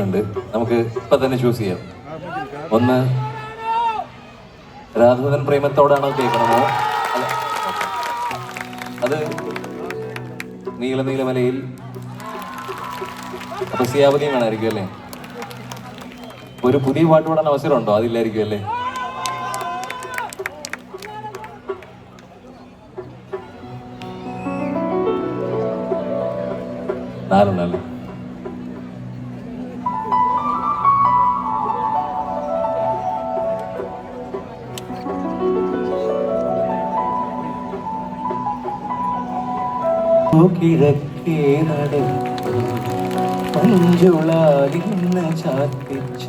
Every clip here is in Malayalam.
ഉണ്ട്. നമുക്ക് ഇപ്പൊ തന്നെ ചൂസ് ചെയ്യാം. ഒന്ന് രാഘവൻ പ്രേമത്തോടാണോ കേൾക്കണമോ? അത് നീലനീലമലയിൽ അപ്പൊ സിയാവലിയും വേണമായിരിക്കും അല്ലേ? ഒരു പുതിയ പാട്ട് പാടാൻ അവസരമുണ്ടോ? അതില്ലായിരിക്കും അല്ലേ? നാലുണ്ടല്ലേ? കിഴക്കേ നടക്കും മഞ്ജുളാലിന്ന് ചാത്തിച്ച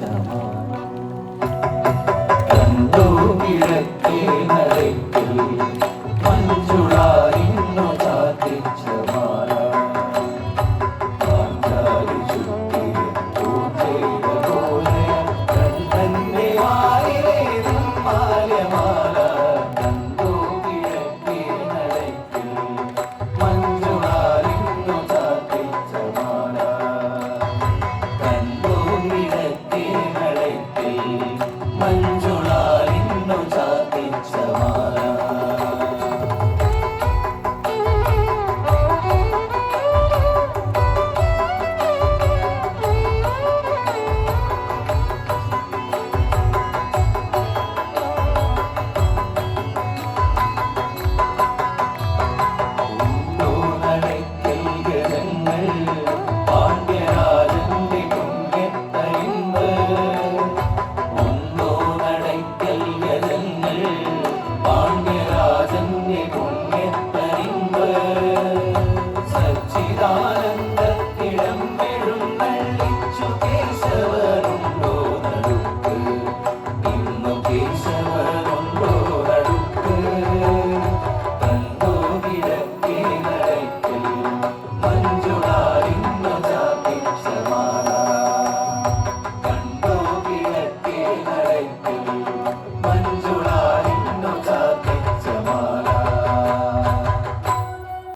കണ്ടോ കിഴക്കേ നടക്കിൽ മഞ്ജുളാലിന്നു ചാത്തിച്ച